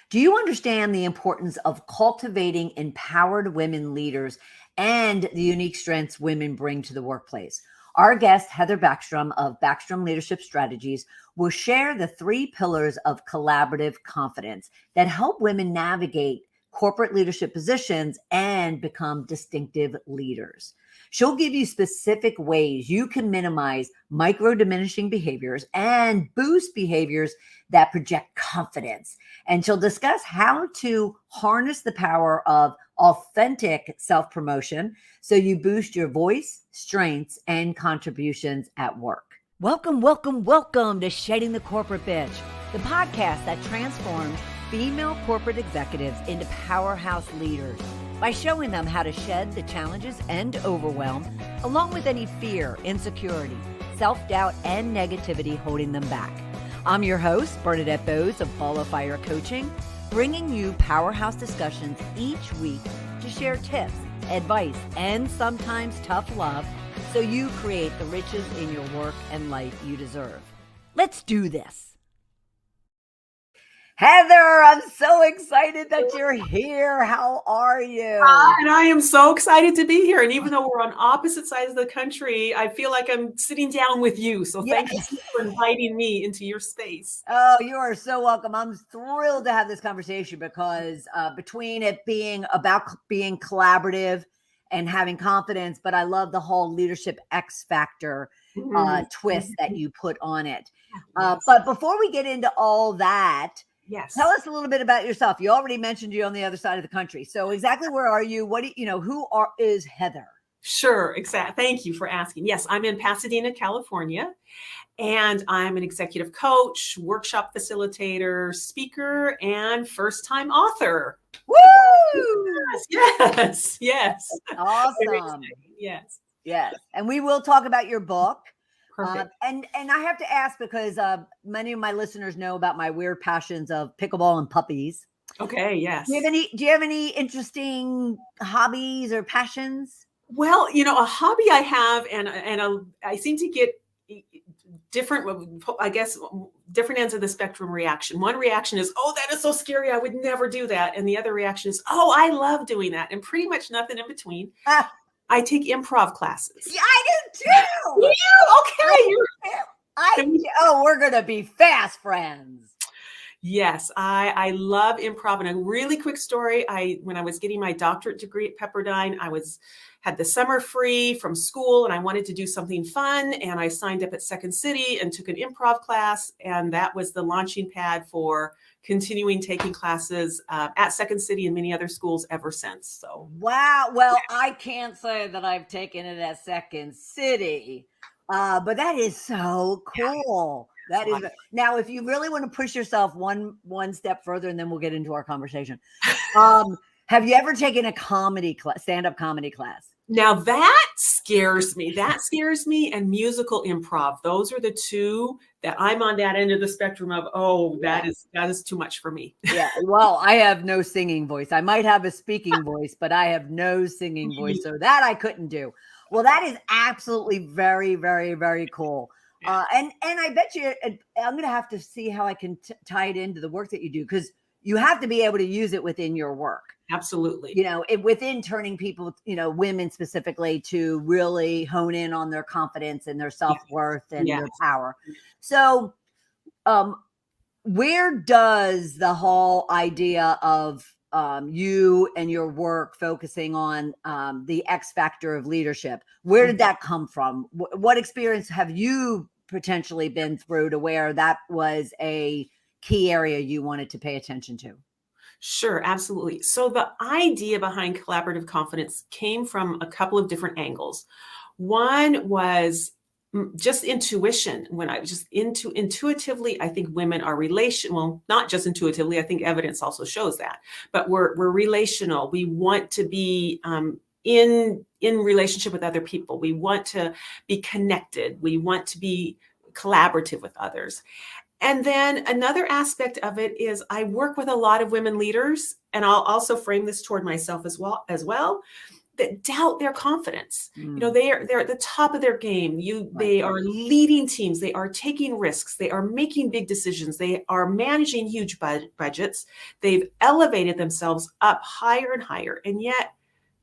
Do you understand the importance of cultivating empowered women leaders and the unique strengths women bring to the workplace? Our guest, Heather Backstrom of Backstrom Leadership Strategies, will share the 3 pillars of collaborative confidence that help women navigate corporate leadership positions and become distinctive leaders. She'll give you specific ways you can minimize micro diminishing behaviors and boost behaviors that project confidence. And she'll discuss how to harness the power of authentic self-promotion so you boost your voice, strengths, and contributions at work. Welcome, welcome, welcome to Shedding the Corporate Bitch, the podcast that transforms female corporate executives into powerhouse leaders by showing them how to shed the challenges and overwhelm, along with any fear, insecurity, self-doubt, and negativity holding them back. I'm your host, Bernadette Bowes of Ball of Fire Coaching, bringing you powerhouse discussions each week to share tips, advice, and sometimes tough love so you create the riches in your work and life you deserve. Let's do this. Heather, I'm so excited that you're here. How are you? And I am so excited to be here. And even though we're on opposite sides of the country, I feel like I'm sitting down with you. So thank you for inviting me into your space. Oh, you are so welcome. I'm thrilled to have this conversation because between it being about being collaborative and having confidence, but I love the whole leadership X factor twist that you put on it. But before we get into all that, yes, tell us a little bit about yourself. You already mentioned you're on the other side of the country. So exactly where are you? What do you know? Is Heather? Sure, exactly. Thank you for asking. Yes, I'm in Pasadena, California, and I'm an executive coach, workshop facilitator, speaker, and first-time author. Woo! Yes. Awesome. Yes. And we will talk about your book. And I have to ask because many of my listeners know about my weird passions of pickleball and puppies. Okay. Yes. Do you have any interesting hobbies or passions? Well, a hobby I have, and I seem to get different, I guess, different ends of the spectrum reaction. One reaction is, oh, that is so scary. I would never do that. And the other reaction is, oh, I love doing that. And pretty much nothing in between. I take improv classes. Yeah, I do too. We're going to be fast friends. Yes, I love improv. And a really quick story, when I was getting my doctorate degree at Pepperdine, I had the summer free from school and I wanted to do something fun. And I signed up at Second City and took an improv class. And that was the launching pad for continuing taking classes at Second City and many other schools ever since. So wow. Well, I can't say that I've taken it at Second City, but that is so cool. That is now, if you really want to push yourself one step further, and then we'll get into our conversation. Have you ever taken a stand-up comedy class? Now that scares me. And musical improv. Those are the two that I'm on that end of the spectrum of, that is too much for me. Yeah. Well, I have no singing voice. I might have a speaking voice, but I have no singing voice. So that I couldn't do. Well, that is absolutely very, very, very cool. And I bet you I'm going to have to see how I can tie it into the work that you do, because you have to be able to use it within your work. Absolutely. Within turning people, women specifically, to really hone in on their confidence and their self-worth and their power. So where does the whole idea of you and your work focusing on the X factor of leadership, where did that come from? What experience have you potentially been through to where that was a key area you wanted to pay attention to? Sure, absolutely. So the idea behind collaborative confidence came from a couple of different angles. One was just intuition. When I was just intuitively, I think women are relational, not just intuitively. I think evidence also shows that, but we're relational. We want to be in relationship with other people. We want to be connected. We want to be collaborative with others. And then another aspect of it is I work with a lot of women leaders, and I'll also frame this toward myself as well, that doubt their confidence. Mm. They're at the top of their game. Right. They are leading teams. They are taking risks. They are making big decisions. They are managing huge budgets. They've elevated themselves up higher and higher, and yet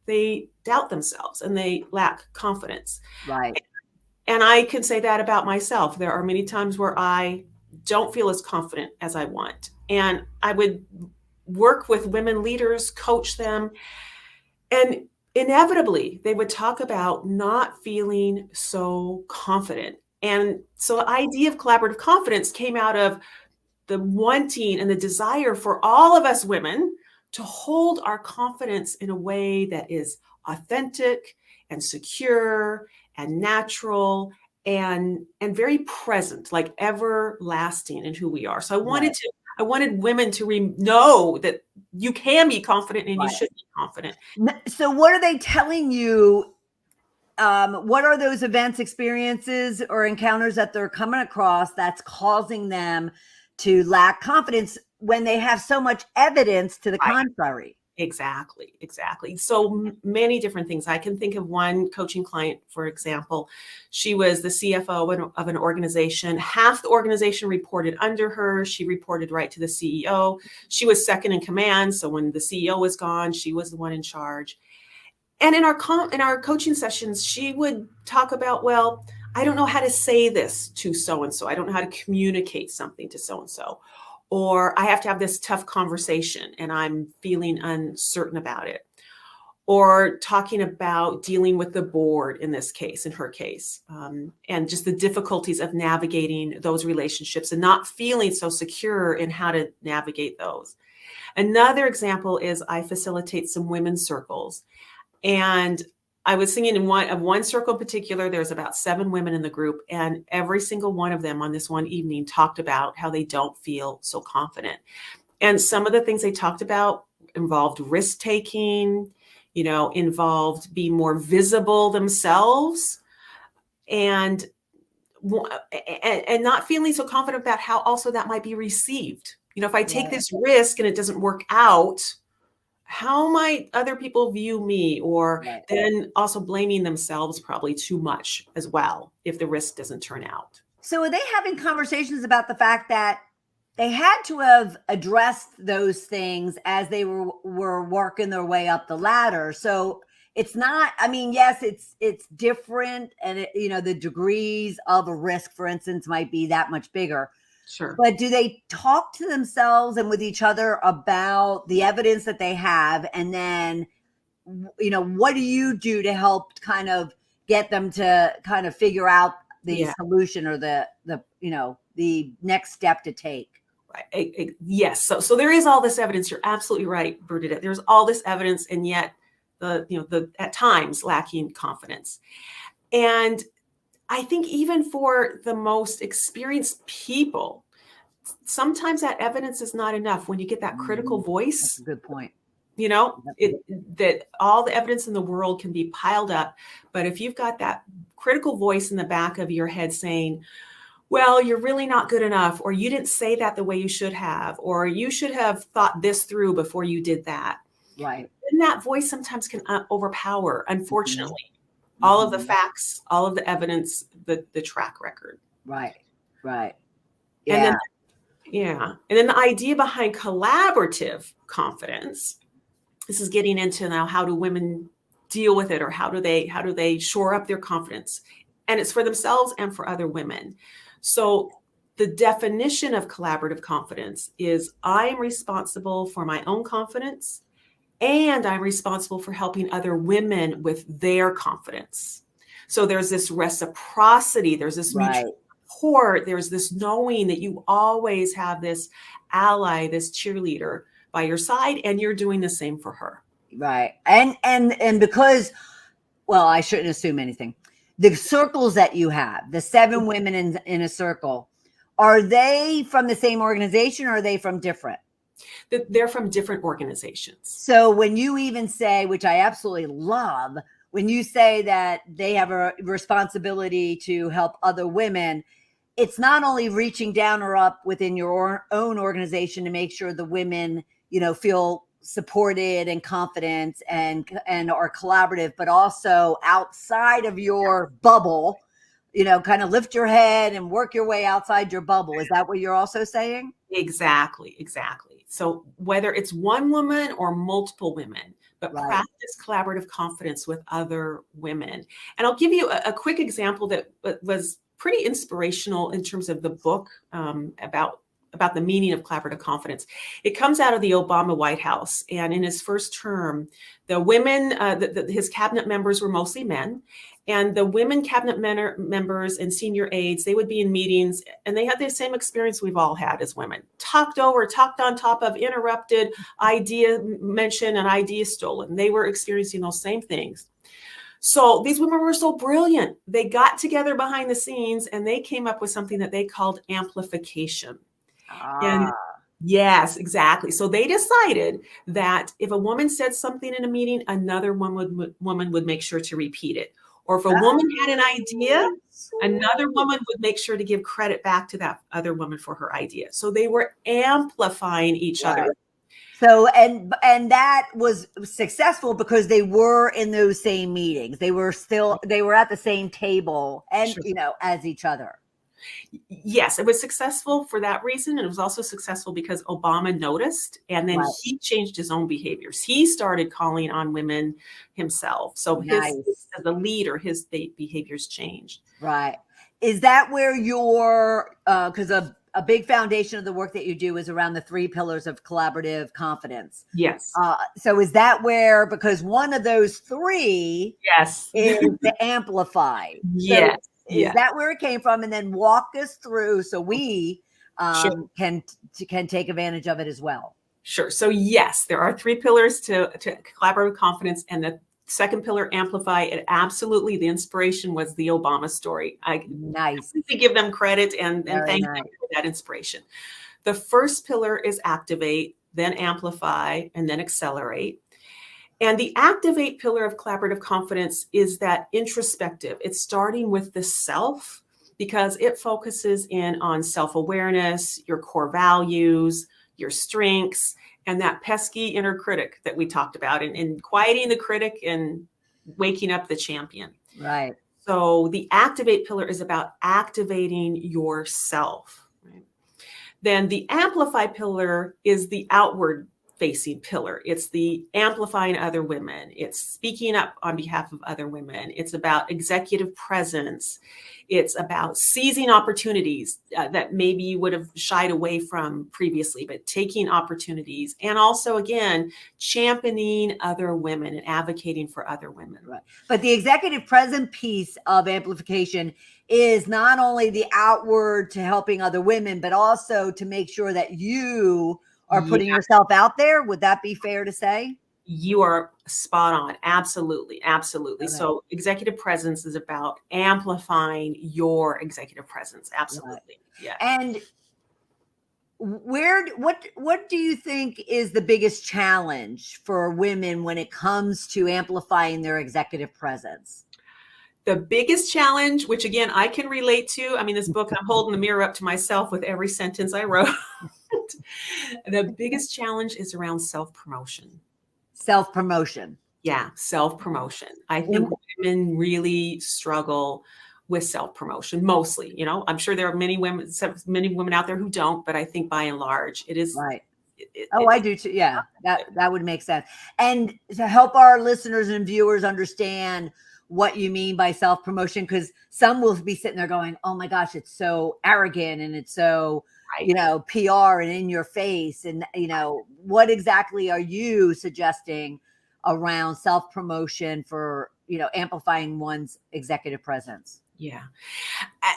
they doubt themselves and they lack confidence. Right. And I can say that about myself. There are many times where I don't feel as confident as I want. And I would work with women leaders, coach them, and inevitably they would talk about not feeling so confident. And so the idea of collaborative confidence came out of the wanting and the desire for all of us women to hold our confidence in a way that is authentic and secure and natural and very present, like everlasting in who we are. So I wanted women to know that you can be confident and you should be confident. So what are they telling you? What are those events, experiences, or encounters that they're coming across that's causing them to lack confidence when they have so much evidence to the contrary? Exactly. So many different things. I can think of one coaching client, for example. She was the CFO of an organization. Half the organization reported under her. She reported right to the CEO. She was second in command. So when the CEO was gone, she was the one in charge. And in our coaching sessions, she would talk about, well, I don't know how to say this to so-and-so. I don't know how to communicate something to so-and-so. Or I have to have this tough conversation and I'm feeling uncertain about it. Or talking about dealing with the board in her case, and just the difficulties of navigating those relationships and not feeling so secure in how to navigate those. Another example is I facilitate some women's circles. And I was singing in one circle in particular. There's about 7 women in the group, and every single one of them on this one evening talked about how they don't feel so confident. And some of the things they talked about involved risk taking, involved being more visible themselves, and not feeling so confident about how also that might be received. If I take this risk and it doesn't work out, how might other people view me? Or then also blaming themselves probably too much as well if the risk doesn't turn out. So are they having conversations about the fact that they had to have addressed those things as they were working their way up the ladder? So it's not, yes, it's different. And the degrees of a risk, for instance, might be that much bigger. Sure. But do they talk to themselves and with each other about the evidence that they have? And then, what do you do to help kind of get them to kind of figure out the solution or the next step to take? Yes. So there is all this evidence. You're absolutely right, Bernadette. There's all this evidence, and yet the at times lacking confidence. And I think even for the most experienced people, sometimes that evidence is not enough. When you get that critical voice, that's a good point. That all the evidence in the world can be piled up. But if you've got that critical voice in the back of your head saying, well, you're really not good enough, or you didn't say that the way you should have, or you should have thought this through before you did that. Right. And that voice sometimes can overpower, unfortunately, all of the facts, all of the evidence, the track record. Right. Yeah. And then the idea behind collaborative confidence, this is getting into now, how do women deal with it, or how do they shore up their confidence? And it's for themselves and for other women. So the definition of collaborative confidence is I am responsible for my own confidence, and I'm responsible for helping other women with their confidence. So there's this reciprocity, there's this mutual support, there's this knowing that you always have this ally, this cheerleader by your side, and you're doing the same for her. Right. And because, well, I shouldn't assume anything. The circles that you have, the 7 women in a circle, are they from the same organization, or are they from different? They're from different organizations. So when you even say, which I absolutely love, when you say that they have a responsibility to help other women, it's not only reaching down or up within your own organization to make sure the women, feel supported and confident and are collaborative, but also outside of your bubble, kind of lift your head and work your way outside your bubble. Is that what you're also saying? Exactly. So whether it's one woman or multiple women, but Right. practice collaborative confidence with other women. And I'll give you a quick example that was pretty inspirational in terms of the book about the meaning of collaborative confidence. It comes out of the Obama White House. And in his first term, the women, his cabinet members were mostly men. And the women cabinet members and senior aides, they would be in meetings and they had the same experience we've all had as women. Talked over, talked on top of, interrupted, idea mentioned, and idea stolen. They were experiencing those same things. So these women were so brilliant. They got together behind the scenes and they came up with something that they called amplification. And yes, exactly. So they decided that if a woman said something in a meeting, another woman would make sure to repeat it. Or if a woman had an idea, another woman would make sure to give credit back to that other woman for her idea. So they were amplifying each other. So, and that was successful because they were in those same meetings. They were at the same table and, Sure. As each other. Yes, it was successful for that reason. And it was also successful because Obama noticed and then he changed his own behaviors. He started calling on women himself. So as the leader, his behaviors changed. Right. Is that where because a big foundation of the work that you do is around the 3 pillars of collaborative confidence. Yes. So is that where, because one of those 3 is to amplify. Yes. So is that where it came from? And then walk us through so we can take advantage of it as well. Sure. So yes, there are 3 pillars to collaborative confidence, and the second pillar, amplify. It absolutely, the inspiration was the Obama story. I give them credit and thank them for that inspiration. The first pillar is activate, then amplify, and then accelerate. And the activate pillar of collaborative confidence is that introspective. It's starting with the self because it focuses in on self-awareness, your core values, your strengths, and that pesky inner critic that we talked about, and quieting the critic and waking up the champion. Right. So the activate pillar is about activating yourself. Right? Then the amplify pillar is the outward facing pillar. It's the amplifying other women. It's speaking up on behalf of other women. It's about executive presence. It's about seizing opportunities that maybe you would have shied away from previously, but taking opportunities. And also, again, championing other women and advocating for other women. Right. But the executive present piece of amplification is not only the outward to helping other women, but also to make sure that you are putting yourself out there. Would that be fair to say? You are spot on. Absolutely. Absolutely. Okay. So executive presence is about amplifying your executive presence. Absolutely. Right. Yeah. And what do you think is the biggest challenge for women when it comes to amplifying their executive presence? The biggest challenge, which again, I can relate to, I mean, this book, I'm holding the mirror up to myself with every sentence I wrote. The biggest challenge is around self-promotion. Self-promotion. Yeah, self-promotion. I think women really struggle with self-promotion, mostly. I'm sure there are many women out there who don't, but I think by and large, it is. Right. I do too. Yeah, that would make sense. And to help our listeners and viewers understand what you mean by self-promotion, because some will be sitting there going, oh my gosh, it's so arrogant and it's so, PR and in your face. And, what exactly are you suggesting around self-promotion for, amplifying one's executive presence? Yeah.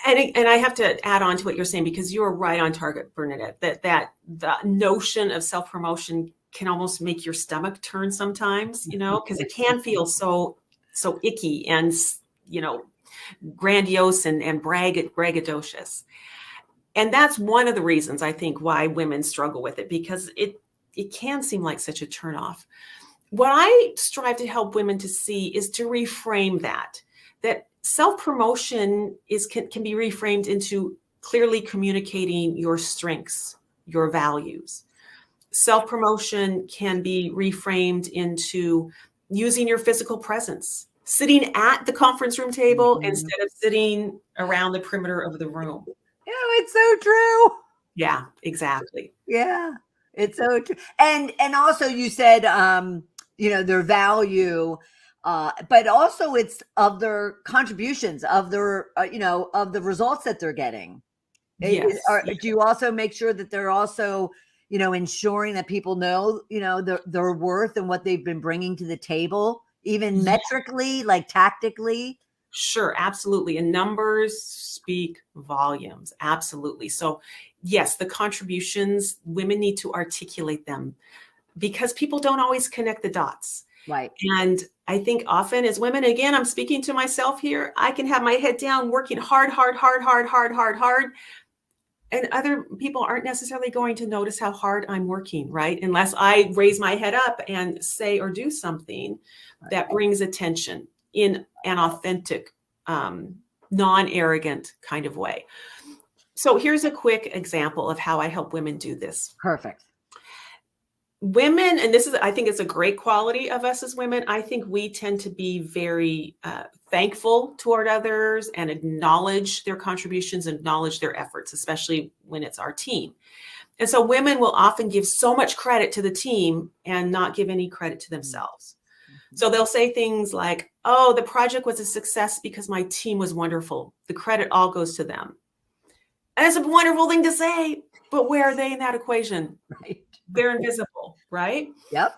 And I have to add on to what you're saying, because you are right on target, Bernadette, that the notion of self-promotion can almost make your stomach turn sometimes, because it can feel so icky and, grandiose and braggadocious. And that's one of the reasons I think why women struggle with it, because it can seem like such a turnoff. What I strive to help women to see is to reframe that self-promotion can be reframed into clearly communicating your strengths, your values, Self-promotion can be reframed into using your physical presence, sitting at the conference room table Mhm. instead of sitting around the perimeter of the room. Yeah, it's so true. Yeah, exactly. Yeah, it's so true. And also you said, their value, but also it's of their contributions, of their, of the results that they're getting. Yes. Do you also make sure that they're also, ensuring that people know, their worth and what they've been bringing to the table, even Yeah. metrically, like tactically? Sure, absolutely. And numbers speak volumes. Absolutely. So, yes, the contributions, women need to articulate them because people don't always connect the dots. Right. And I think often as women, again, I'm speaking to myself here, I can have my head down working hard, hard, hard, hard, hard, hard, hard. And other people aren't necessarily going to notice how hard I'm working, right? Unless I raise my head up and say or do something that brings attention in an authentic, non-arrogant kind of way. So here's a quick example of how I help women do this. Perfect. Women, and this is, I think it's a great quality of us as women. I think we tend to be very thankful toward others and acknowledge their contributions, acknowledge their efforts, especially when it's our team. And so women will often give so much credit to the team and not give any credit to themselves. So they'll say things like, oh, the project was a success because my team was wonderful. The credit all goes to them. And it's a wonderful thing to say, but where are they in that equation? Right. They're invisible, right? Yep.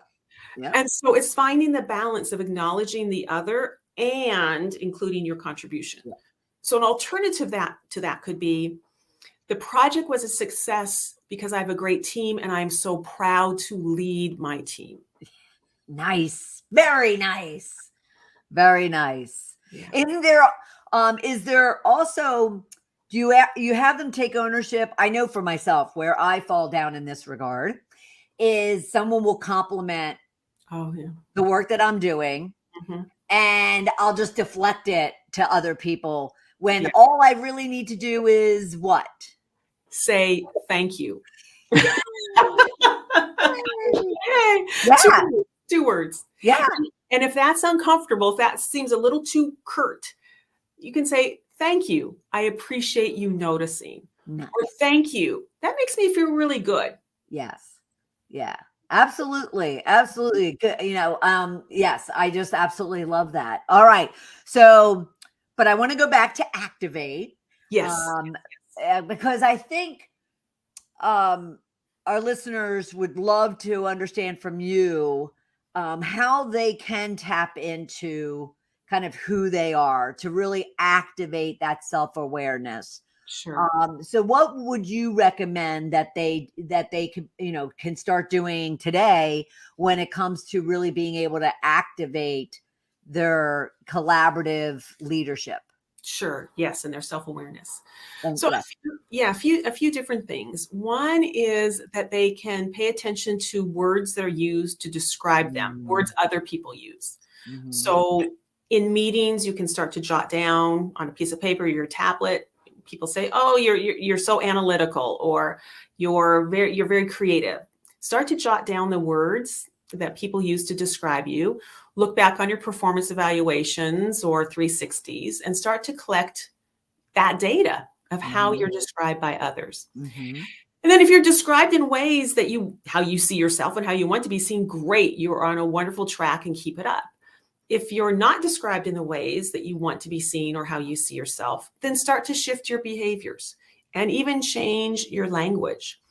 Yep. And so it's finding the balance of acknowledging the other and including your contribution. Yep. So an alternative to that could be the project was a success because I have a great team and I'm so proud to lead my team. Nice. Very nice. Very nice. Yeah. Is there also, do you have them take ownership? I know for myself where I fall down in this regard is someone will compliment the work that I'm doing, and I'll just deflect it to other people when all I really need to do is what? Say thank you. Yeah. Two words. Yeah. And if that's uncomfortable, if that seems a little too curt, you can say, thank you. I appreciate you noticing. Nice. Or thank you. That makes me feel really good. Yes. Yeah. Absolutely. Absolutely. Good. Yes, I just absolutely love that. All right. So, but I want to go back to activate. Yes. Because I think our listeners would love to understand from you how they can tap into kind of who they are to really activate that self-awareness. Sure. So what would you recommend that they can start doing today when it comes to really being able to activate their collaborative leadership? Sure. Yes, and their self-awareness. And So a few different things. One is that they can pay attention to words that are used to describe them, words other people use. So in meetings, you can start to jot down on a piece of paper, your tablet. People say, "Oh, you're so analytical," or you're very creative." Start to jot down the words that people use to describe you. Look back on your performance evaluations or 360s and start to collect that data of how you're described by others. And then if you're described in ways that how you see yourself and how you want to be seen, great, you're on a wonderful track and keep it up. If you're not described in the ways that you want to be seen or how you see yourself, then start to shift your behaviors and even change your language.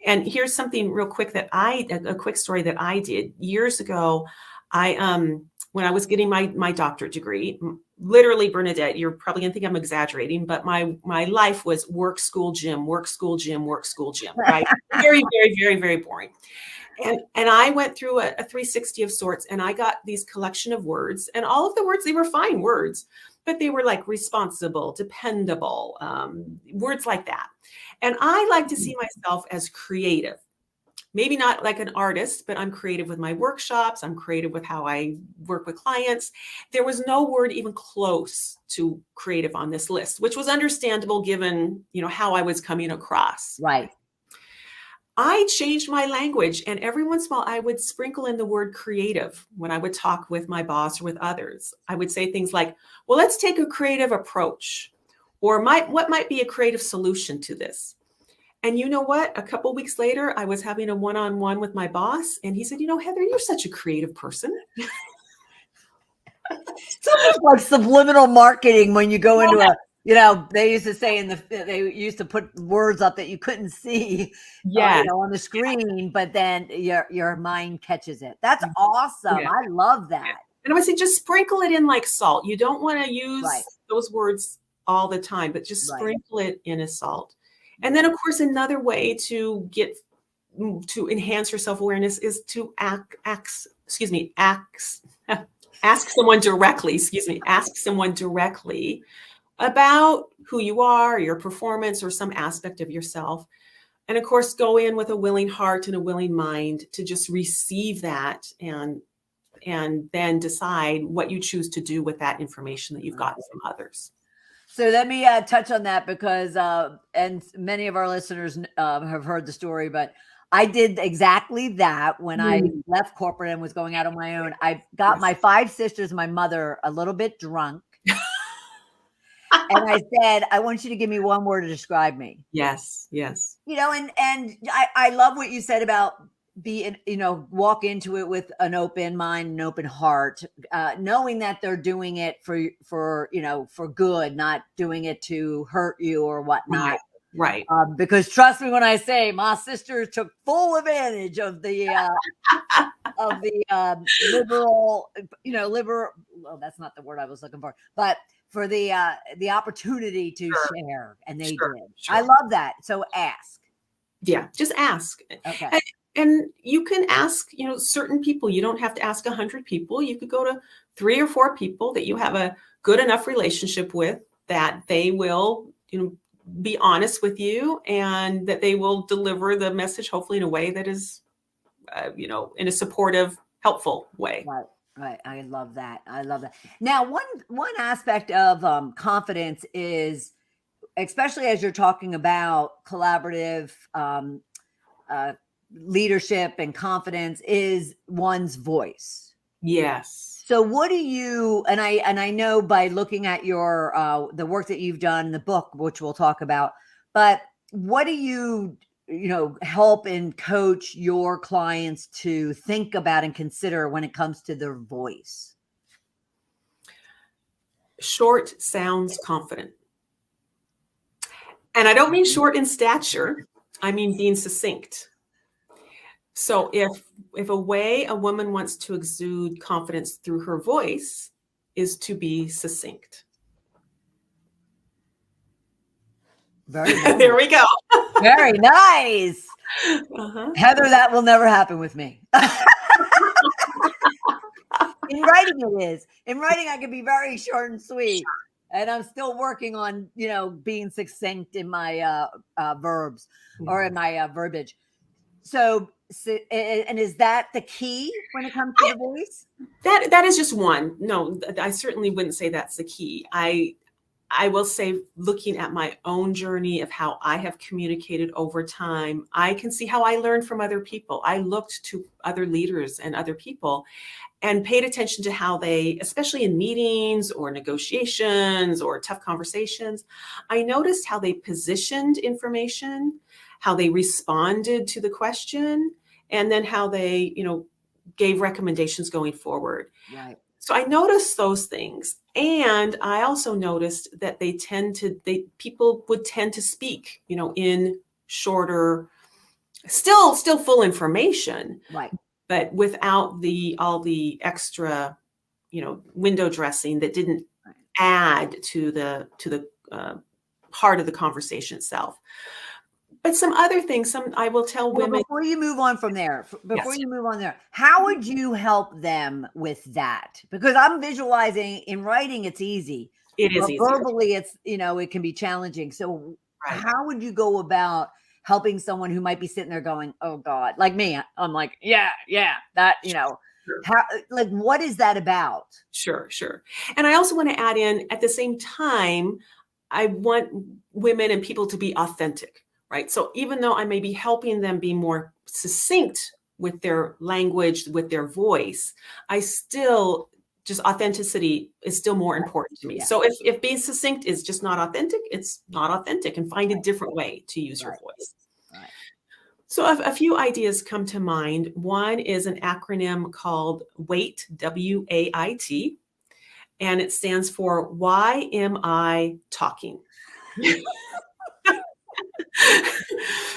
And here's something real quick a quick story that I did years ago. When I was getting my doctorate degree, literally, Bernadette, you're probably gonna think I'm exaggerating, but my life was work, school, gym, work, school, gym, work, school, gym, right? Very, very, very, very boring. And I went through a 360 of sorts, and I got these collection of words, and all of the words, they were fine words, but they were like responsible, dependable, words like that. And I like to see myself as creative. Maybe not like an artist, but I'm creative with my workshops. I'm creative with how I work with clients. There was no word even close to creative on this list, which was understandable given, how I was coming across. Right. I changed my language, and every once in a while I would sprinkle in the word creative when I would talk with my boss or with others. I would say things like, well, let's take a creative approach, or what might be a creative solution to this? And you know what? A couple weeks later, I was having a one-on-one with my boss, and he said, Heather, you're such a creative person. It's almost like subliminal marketing when you go into they used to say they used to put words up that you couldn't see, on the screen, but then your mind catches it. That's awesome. Yeah. I love that. And I would say just sprinkle it in like salt. You don't want to use Right. those words all the time, but just Right. sprinkle it in as salt. And then, of course, another way to enhance your self-awareness is to ask someone directly about who you are, your performance, or some aspect of yourself. And of course, go in with a willing heart and a willing mind to just receive that and then decide what you choose to do with that information that you've gotten from others. So let me touch on that because, and many of our listeners have heard the story, but I did exactly that when I left corporate and was going out on my own. I got my 5 sisters, my mother, a little bit drunk. And I said, I want you to give me one word to describe me. Yes. And I love what you said about walk into it with an open mind, an open heart, knowing that they're doing it for good, not doing it to hurt you or whatnot. Right. Because trust me when I say my sisters took full advantage of the liberal, well, that's not the word I was looking for, but for the opportunity to share, and they did. Sure. I love that. So ask. Yeah, just ask. Okay. And you can ask, certain people. You don't have to ask 100 people. You could go to 3 or 4 people that you have a good enough relationship with that they will, be honest with you, and that they will deliver the message, hopefully in a way that is, in a supportive, helpful way. Right. I love that. Now, one aspect of confidence is, especially as you're talking about collaborative leadership and confidence, is one's voice. Yes. So what do you, and I know by looking at your the work that you've done in the book, which we'll talk about, but what do you help and coach your clients to think about and consider when it comes to their voice? Short sounds confident. And I don't mean short in stature. I mean being succinct. So if a way a woman wants to exude confidence through her voice is to be succinct. Very nice. There we go. Very nice. Heather, that will never happen with me. In writing it is. In writing, I can be very short and sweet. And I'm still working on, being succinct in my verbs or in my verbiage. So, and is that the key when it comes to the voice? That is just one. No, I certainly wouldn't say that's the key. I will say, looking at my own journey of how I have communicated over time, I can see how I learned from other people. I looked to other leaders and other people and paid attention to how they, especially in meetings or negotiations or tough conversations, I noticed how they positioned information, how they responded to the question, and then how they, gave recommendations going forward. Right. So I noticed those things. And I also noticed that people would tend to speak, in shorter, still full information, right, but without all the extra, window dressing that didn't add to the part of the conversation itself. But some other things, I will tell women. Before you move on from there, how would you help them with that? Because I'm visualizing in writing, it's easy. It is easy. Verbally, it's, it can be challenging. So how would you go about helping someone who might be sitting there going, oh God, like me, I'm like, yeah, that, Sure. how, like, what is that about? Sure. And I also want to add in, at the same time, I want women and people to be authentic. right? So even though I may be helping them be more succinct with their language, with their voice, I still just authenticity is still more important to me. Yeah. So if being succinct is just not authentic, it's not authentic, and find a different way to use your voice. Right. So a few ideas come to mind. One is an acronym called WAIT, WAIT, and it stands for Why Am I Talking?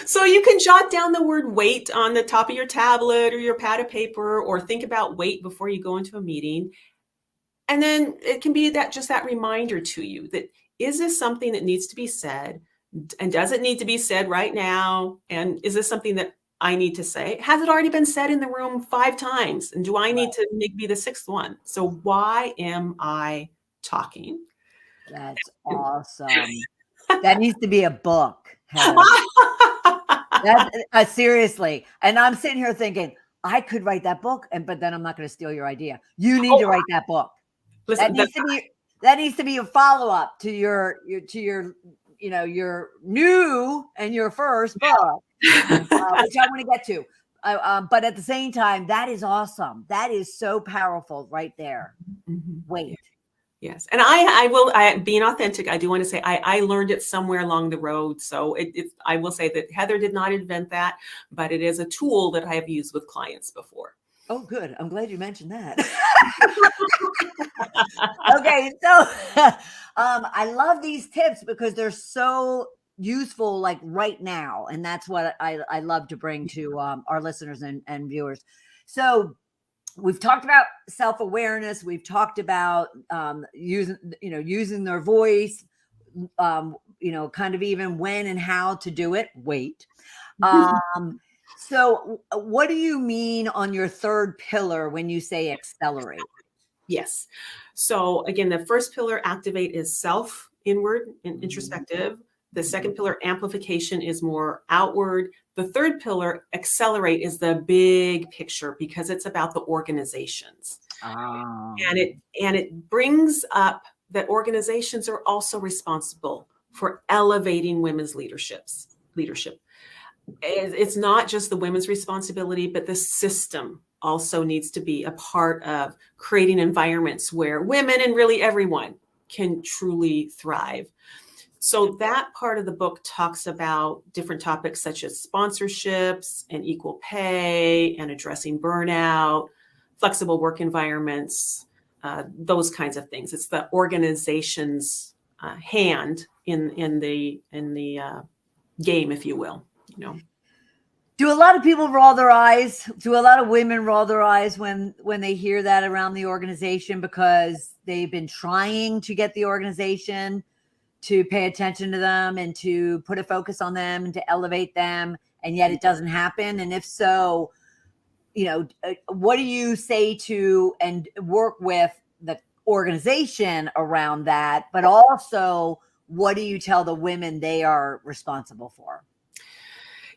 So you can jot down the word wait on the top of your tablet or your pad of paper, or think about wait before you go into a meeting. And then it can be that just that reminder to you that, is this something that needs to be said? And does it need to be said right now? And is this something that I need to say? Has it already been said in the room 5 times? And do I need to be the 6th one? So why am I talking? That's awesome. That needs to be a book, Heather. Seriously. And I'm sitting here thinking, I could write that book, but then I'm not going to steal your idea. You need to write that book. Listen, that needs to be a follow-up to your new and your first book, which I want to get to. But at the same time, that is awesome. That is so powerful right there. Wait. Yes. And I being authentic, I do want to say I learned it somewhere along the road. So I will say that Heather did not invent that, but it is a tool that I have used with clients before. Oh, good. I'm glad you mentioned that. Okay. So I love these tips because they're so useful, like right now. And that's what I love to bring to our listeners and viewers. So we've talked about self-awareness. We've talked about using their voice, kind of even when and how to do it. Wait. So what do you mean on your 3rd pillar when you say accelerate? Yes. So again, the first pillar, activate, is self, inward and introspective. The second pillar, amplification, is more outward. The third pillar, accelerate, is the big picture because it's about the organizations. And it brings up that organizations are also responsible for elevating women's leadership. It's not just the women's responsibility, but the system also needs to be a part of creating environments where women and really everyone can truly thrive. So that part of the book talks about different topics such as sponsorships and equal pay and addressing burnout, flexible work environments, those kinds of things. It's the organization's hand in the game, if you will. Do a lot of people roll their eyes? Do a lot of women roll their eyes when they hear that around the organization because they've been trying to get the organization to pay attention to them and to put a focus on them and to elevate them, and yet it doesn't happen? And if so, what do you say to and work with the organization around that? But also, what do you tell the women they are responsible for?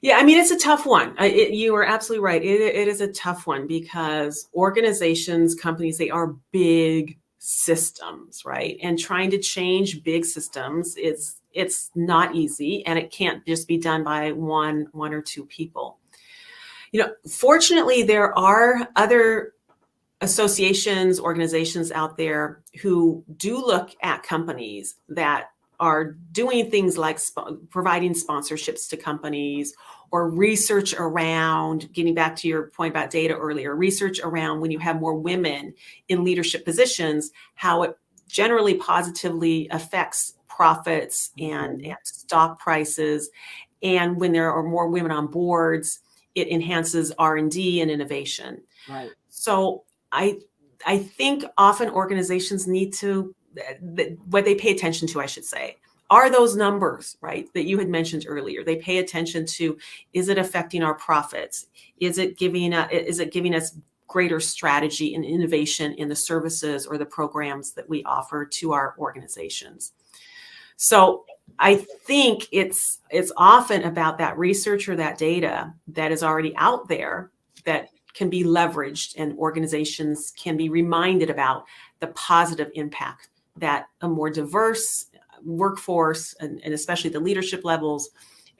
Yeah, I mean, it's a tough one. You are absolutely right. It is a tough one because organizations, companies, they are big systems, right? And trying to change big systems it's not easy, and it can't just be done by one or 2 people. Fortunately, there are other associations, organizations out there who do look at companies that are doing things like providing sponsorships to companies, or research around, getting back to your point about data earlier, research around when you have more women in leadership positions, how it generally positively affects profits and stock prices. And when there are more women on boards, it enhances R&D and innovation. Right. So I think often organizations need to, what they pay attention to, I should say, are those numbers, right, that you had mentioned earlier. They pay attention to, is it affecting our profits? Is it giving us greater strategy and innovation in the services or the programs that we offer to our organizations? So I think it's often about that research or that data that is already out there that can be leveraged, and organizations can be reminded about the positive impact that a more diverse workforce and especially the leadership levels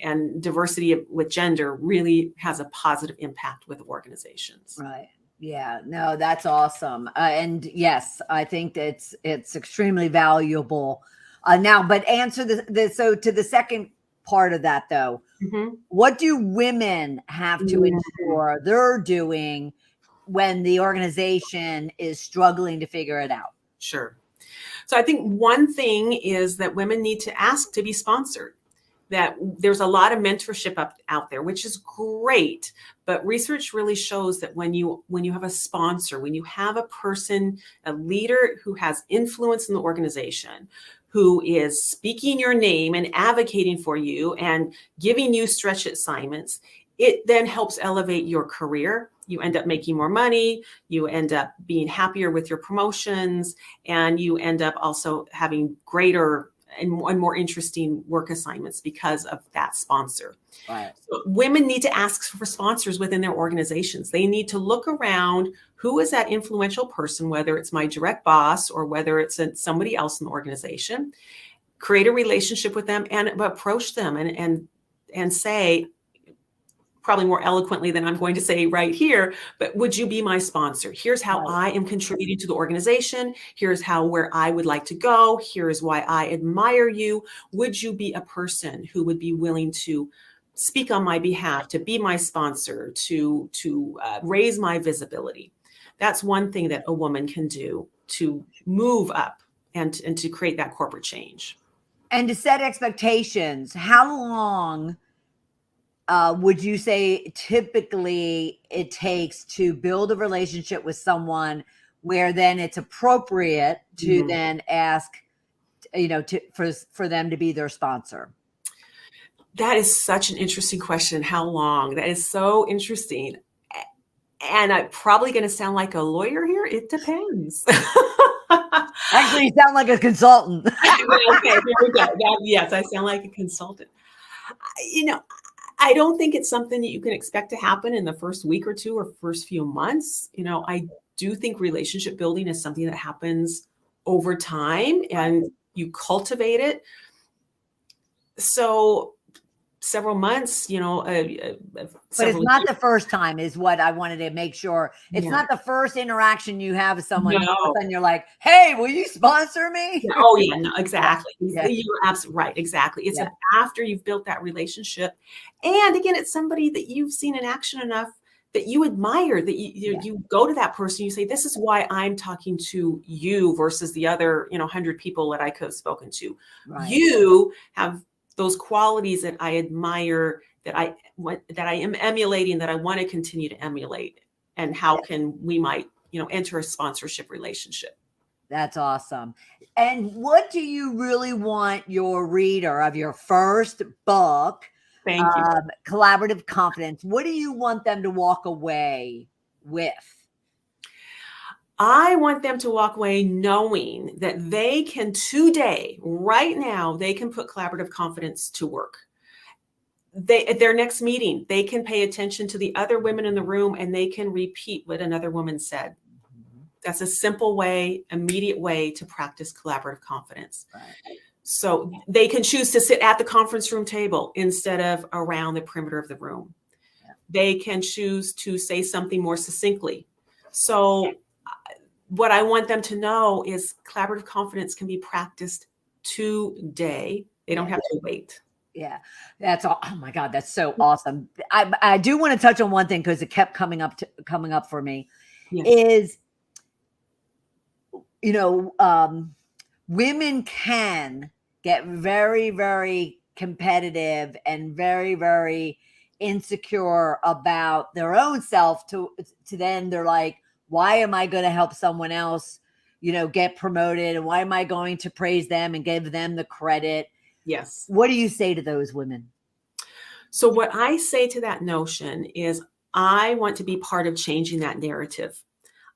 and diversity with gender really has a positive impact with organizations. Right. Yeah, no, that's awesome. And yes, I think it's extremely valuable. Now, but answer so to the second part of that though, Mm-hmm. what do women have to ensure they're doing when the organization is struggling to figure it out? Sure. So I think one thing is that women need to ask to be sponsored. That there's a lot of mentorship out there, which is great. But research really shows that when you have a sponsor, when you have a person, a leader who has influence in the organization, who is speaking your name and advocating for you and giving you stretch assignments, it then helps elevate your career. You end up making more money, you end up being happier with your promotions, and you end up also having greater and more interesting work assignments because of that sponsor. Right. So women need to ask for sponsors within their organizations. They need to look around, who is that influential person, whether it's my direct boss or whether it's somebody else in the organization, create a relationship with them and approach them and say, probably more eloquently than I'm going to say right here, but would you be my sponsor? Here's how I am contributing to the organization. Here's where I would like to go. Here's why I admire you. Would you be a person who would be willing to speak on my behalf, to be my sponsor, to raise my visibility? That's one thing that a woman can do to move up and to create that corporate change. And to set expectations, how long would you say typically it takes to build a relationship with someone where then it's appropriate to then ask, for them to be their sponsor? That is such an interesting question. How long? That is so interesting. And I'm probably going to sound like a lawyer here. It depends. Actually, you sound like a consultant. Okay, here we go. Yes, I sound like a consultant. I don't think it's something that you can expect to happen in the first week or two or first few months. I do think relationship building is something that happens over time and you cultivate it. So several months, but it's not years. The first time is what I wanted to make sure. It's not the first interaction you have with someone. No. And you're like, hey, will you sponsor me? Oh yeah, no, exactly. Yeah. You're absolutely right. Exactly. It's after you've built that relationship. And again, it's somebody that you've seen in action enough that you admire, that you go to that person, you say, this is why I'm talking to you versus the other, 100 people that I could have spoken to. Right. You have those qualities that I admire, that I am emulating, that I want to continue to emulate, and how can we might, enter a sponsorship relationship. That's awesome. And what do you really want your reader of your first book, Thank you, Collaborative Confidence, what do you want them to walk away with? I want them to walk away knowing that they can today, right now, they can put collaborative confidence to work. At their next meeting, they can pay attention to the other women in the room and they can repeat what another woman said. That's a simple way, immediate way to practice collaborative confidence. Right. So they can choose to sit at the conference room table instead of around the perimeter of the room. Yeah. They can choose to say something more succinctly. So what I want them to know is collaborative confidence can be practiced today. They don't have to wait. Yeah, that's all. Oh my God, that's so awesome. I do want to touch on one thing because it kept coming up for me. Yes. Is, women can get very, very competitive and very, very insecure about their own self to then they're like, why am I going to help someone else, get promoted? And why am I going to praise them and give them the credit? Yes. What do you say to those women? So what I say to that notion is I want to be part of changing that narrative.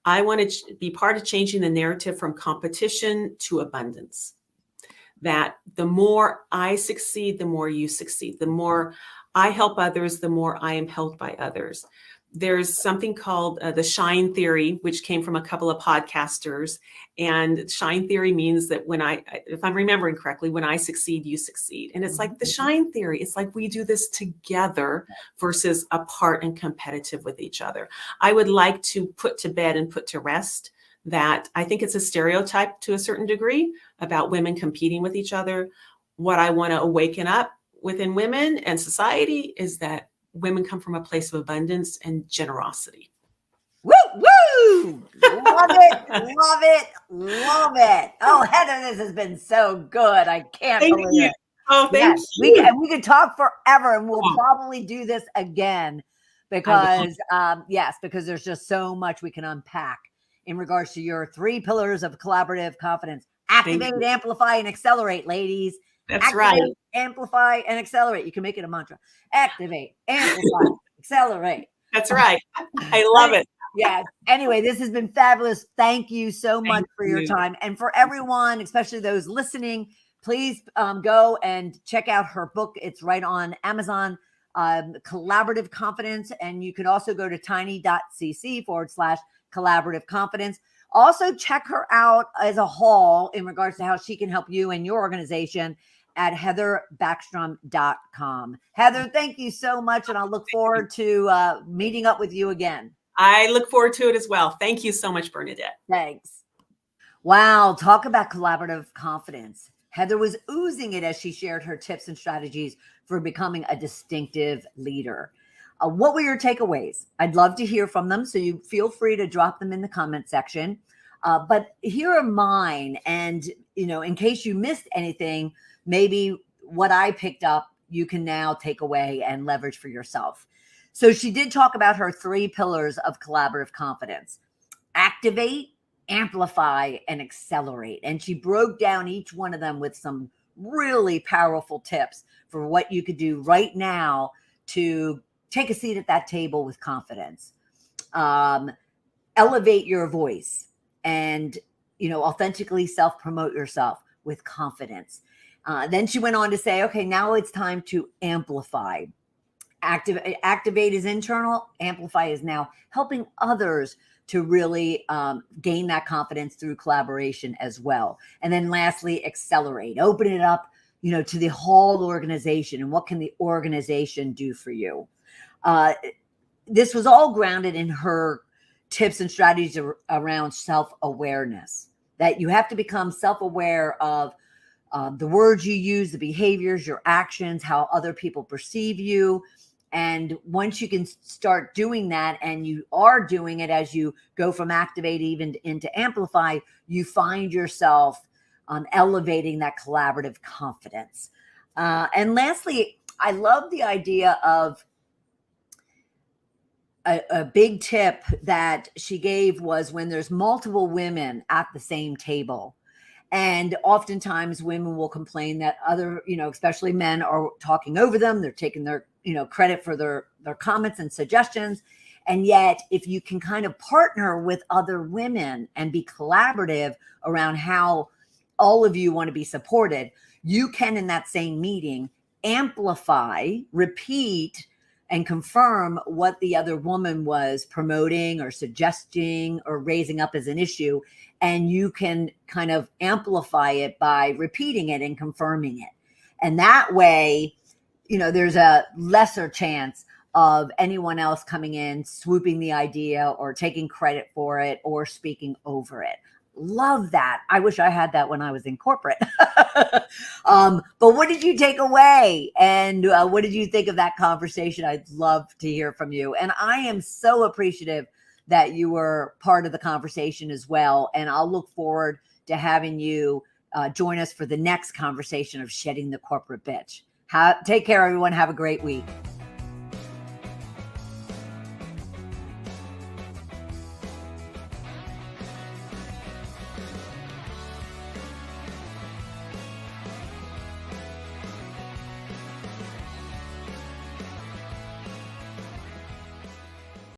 I want to be part of changing the narrative from competition to abundance. That the more I succeed, the more you succeed. The more I help others, the more I am helped by others. there's something called the shine theory, which came from a couple of podcasters. And shine theory means that if I'm remembering correctly, when I succeed, you succeed. And it's like the shine theory. It's like we do this together versus apart and competitive with each other. I would like to put to bed and put to rest that I think it's a stereotype to a certain degree about women competing with each other. What I want to awaken up within women and society is that women come from a place of abundance and generosity. Woo, woo! Love it, love it, love it. Oh, Heather, this has been so good. I can't believe it. Oh, thank you. We could talk forever, and we'll probably do this again because, because there's just so much we can unpack in regards to your 3 pillars of collaborative confidence. Activate, amplify, and accelerate, ladies. That's right. Amplify and accelerate. You can make it a mantra. Activate, amplify, accelerate. That's right. I love it. Yeah. Anyway, this has been fabulous. Thank you so much for your time. And for everyone, especially those listening, please go and check out her book. It's right on Amazon, Collaborative Confidence. And you can also go to tiny.cc/collaborative confidence. Also check her out as a whole in regards to how she can help you and your organization at heatherbackstrom.com. Heather, thank you so much. And I'll look forward to meeting up with you again. I look forward to it as well. Thank you so much, Bernadette. Thanks. Wow. Talk about collaborative confidence. Heather was oozing it as she shared her tips and strategies for becoming a distinctive leader. What were your takeaways? I'd love to hear from them. So you feel free to drop them in the comment section. But here are mine. And, in case you missed anything, maybe what I picked up, you can now take away and leverage for yourself. So she did talk about her 3 pillars of collaborative confidence: activate, amplify, and accelerate. And she broke down each one of them with some really powerful tips for what you could do right now to take a seat at that table with confidence. Elevate your voice and, authentically self-promote yourself with confidence. Then she went on to say, okay, now it's time to amplify. Activate is internal. Amplify is now helping others to really gain that confidence through collaboration as well. And then lastly, accelerate. Open it up, to the whole organization. And what can the organization do for you? This was all grounded in her tips and strategies around self-awareness, that you have to become self-aware of the words you use, the behaviors, your actions, how other people perceive you. And once you can start doing that, and you are doing it as you go from activate even into amplify, you find yourself elevating that collaborative confidence. And lastly, I love the idea of a big tip that she gave was when there's multiple women at the same table. And oftentimes women will complain that other, especially men, are talking over them. They're taking their, credit for their comments and suggestions. And yet, if you can kind of partner with other women and be collaborative around how all of you want to be supported, you can, in that same meeting, amplify, repeat, and confirm what the other woman was promoting or suggesting or raising up as an issue. And you can kind of amplify it by repeating it and confirming it. And that way, there's a lesser chance of anyone else coming in, swooping the idea or taking credit for it or speaking over it. Love that. I wish I had that when I was in corporate. But what did you take away? And what did you think of that conversation? I'd love to hear from you. And I am so appreciative that you were part of the conversation as well. And I'll look forward to having you join us for the next conversation of shedding the corporate bitch. Take care, everyone. Have a great week.